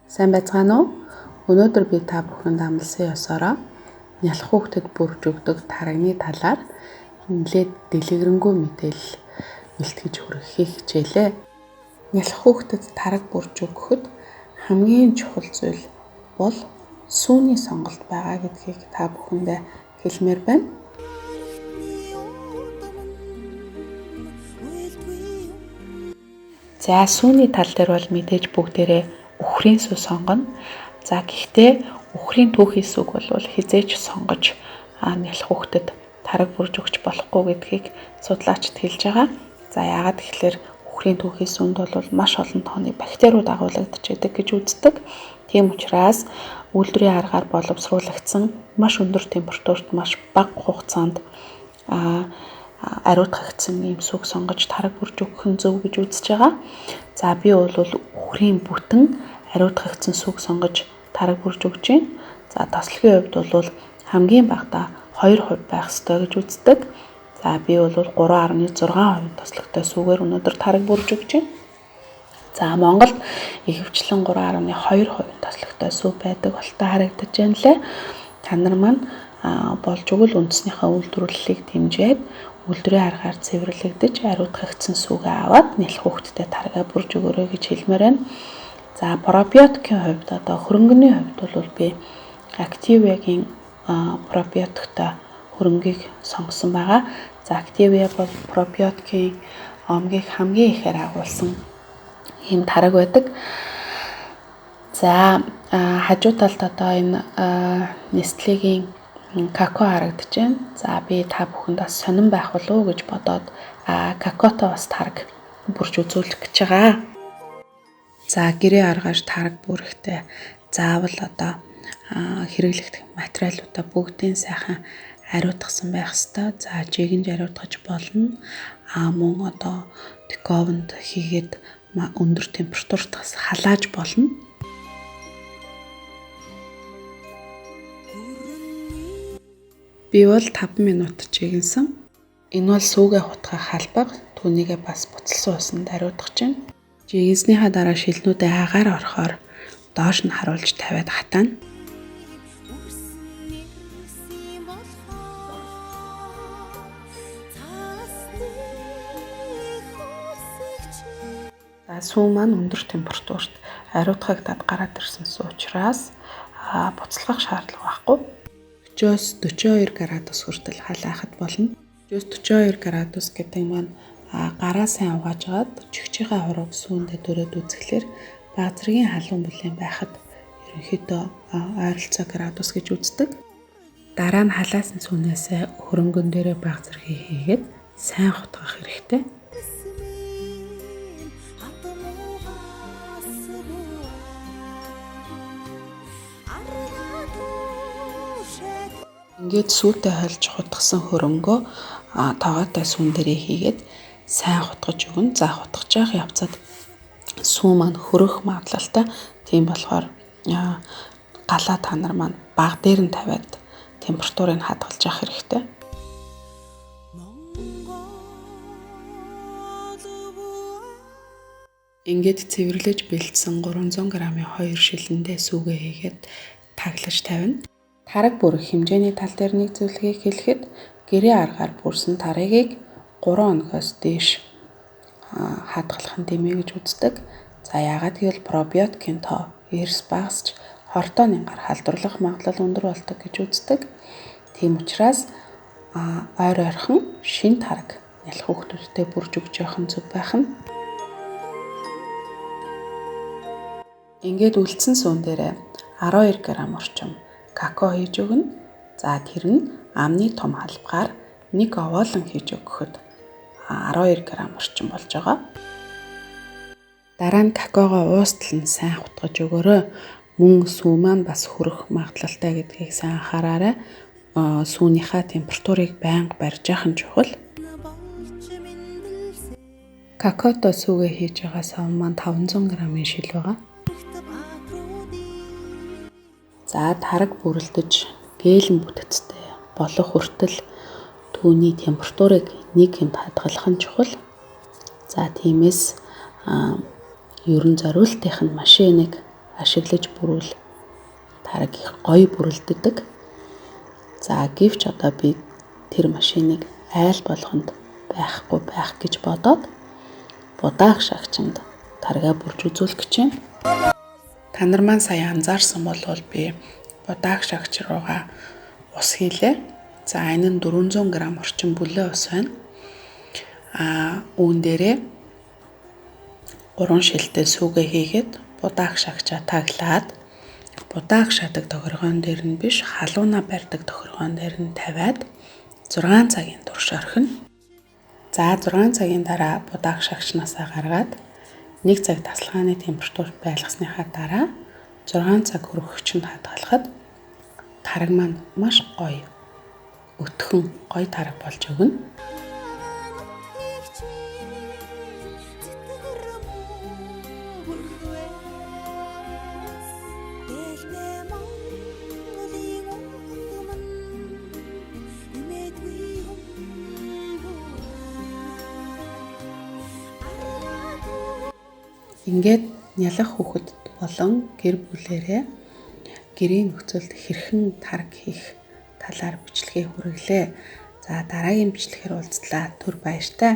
Сайн байцгаана уу? Өнөөдөр би та бүхэнд амлсан ёсороо нялх хүүхдэд бүрж өгдөг тарагны талаар нэлээд дэлгэрэнгүй мэдээлэл бэлтгэж хүргэхийг хичээлээ. Нялх хүүхдэд тараг бүрж өгөхөд хамгийн чухал зүйл бол сүүний сонголт байгаа гэдгийг та бүхэндээ хэлмээр байна. За сүүний тал дээр бол мэдээж бүгдээрээ үхрийн сүү сонгоно. За гэхдээ үхрийн түүхий сүг бол хизээж сонгож нялх хүүхдэд тараг бүрж өгч болохгүй гэдгийг судлаачид хэлж байгаа. За яагаад тэгэхээр үхрийн түүхий сүнд бол маш олон тооны бактериуд агуулгадчихэдэг гэж үздэг. Тийм учраас үйлдвэрийн аргаар боловсруулагдсан маш өндөр температурт маш бага хугацаанд ариутгагдсан ийм сүг сонгож тараг бүрж өгөх нь зөв гэж үзэж байгаа. За би бол үхрийн бүтэн ариутгагдсан сүг сонгож тараг бүрж өгч байна. За тослогийн хувьд бол хамгийн багадаа 2% байх ёстой гэж үздэг. За би бол 3.6% тослогтой сүгээр өнөөдөр тараг бүрж өгч байна. За Монголд ихэвчлэн 3.2% тослогтой сүү байдаг болтой харагдаж байна лээ. Та нар маань болж өгвөл үндэснийхээ үйлдвэрлэлийг дэмжиж үйлдвэрийн аргаар цэвэрлэгдэж ариутгагдсан сүгээ аваад нялх хүүхдэд таргаа бүрж өгөөрэй гэж хэлмээр байна. За пробиотикийн хувьд хөрөнгөний хувьд бол би Activia-гийн пробиотиктой хөрөнгийг сонгосон байгаа. За Activia бол пробиотикийн омгийг хамгийн ихээр агуулсан ийм тараг байдаг. За хажуу талд энэ Nestlé-гийн какао харагдаж байна. За би та бүхэнд бас сонирн байх болов уу гэж бодоод какаотой бас тараг бүрж үзүүлэх гэж байгаа. За гэрээ аргаж тараг бүрэхдээ заавал хэрэглэгдэх материалуудаа бүгдийн сайхан ариутгасан байх ёстой. За жигэнж ариутгаж болно. Мөн дековонд хийгээд өндөр температурт халааж болно. Би бол 5 минут жигэнсэн. Энэ бол сүүгээ хутгах халбаг. Түүнийгээ бас буцалсан усанд ариутгаж байна. Жигэнснийхаа дараа шилнүүдээ агаар орохоор доош нь харуулж тавиад хатаана. За сүү маань өндөр температурт ариутгагдаад гараад ирсэн сүү учраас буцалгах шаардлага байхгүй. 40-с 42 градус хүртэл халаахад болно. 40-с 42 градус гэдэг маань гараа сайн угаажгаад чихчийнхээ хурууг сүүндээ дөрөөд үзэхлээр бага зэргийн халуун бүлээн байхад ерөнхийдөө ойролцоо градус гэж үздэг. Дараа нь халаасан сүүнээсээ хөрөнгөн дээрээ бага зэргийг хийгээд сайн хутгах хэрэгтэй. Ингээд сүүтэй хольж хутгасан хөрөнгөө тоогоотой сүүн дээрээ хийгээд сайн хутгаж өгнө. За хутгаж явах явцад сүү маань хөрөх магадлалтай. Тийм болохоор галаа та нар маань бага дээр нь тавиад температурыг хадгалж явах хэрэгтэй. Ингээд цэвэрлэж бэлдсэн 300 г-ийн 2 шилэндээ сүүгээ хийгээд таглаж тавина. Тараг бүрэх хэмжээний тал дээр нэг зүйлийг хэлэхэд гэрээ аргаар бүрсэн тарагийг 3 хоногоос дээш хадгалах нь дэмий гэж үздэг. За яагаад гэвэл пробиотикийн тоо эрс багасч хортооны гар халдварлах магадлал өндөр болдог гэж үздэг. Тийм учраас ойр ойрхон шин тараг нялх хүүхдүүдэд бүрж өгч явах нь зөв байх нь. Ингээд үлдсэн сүүн дээрээ 12 г орчим какао хийж өгнө. За тэр нь амны том халбгаар нэг овоолон хийж өгөхөд 12 г орчим болж байгаа. Дараа нь какаогоо уустал нь сайн хутгаж өгөөрэй. Мөн сүү маань бас хөрөх магадлалтай гэдгийг сайн анхаараарай. Сүүнийхээ температурыг байнга барьж явах нь чухал. Какаотой сүүгээ хийж байгаа сав маань 500 г-ийн шил байгаа. За тараг бүрэлдэж гээлэн бүтэцтэй болох хүртэл түүний температурыг нэг хэмт хадгалах нь чухал. За тиймээс ерөн зориултын машиныг ашиглаж бүрүүл тараг их гоё бүрэлддэг. За гэвч одоо би тэр машиныг айл болгонд байхгүй байх гэж бодоод будаах шагчинд таргаа бүрж үзүүлэх гэж байна. Та нар маань сая анзаарсан бол би будаах шагч руугаа ус хийлээ. За энэ нь 400 г орчим бүлээн ус байна. Үүн дээрээ 3 шилтэй сүүгээ хийгээд будаах шагчаа таглаад будаах шадаг тохиргоон дээр нь биш халууна барьдаг тохиргоон дээр нь тавиад 6 цагийн турш орхино. За 6 цагийн дараа будаах шагчнаасаа гаргаад 1 цаг тасалгааны температурт байлгасныхаа дараа 6 цаг хөргөгчөнд хадгалахад тараг маань маш гоё өтгөн гоё тараг болж өгнө. Ингээд нялх хүүхэд болон гэр бүлээрээ гэрийн нөхцөлд хэрхэн тараг хийх талаар бичлэгээ хүргэлээ. За дараагийн бичлэгээр уулзлаа. Түр баяртай.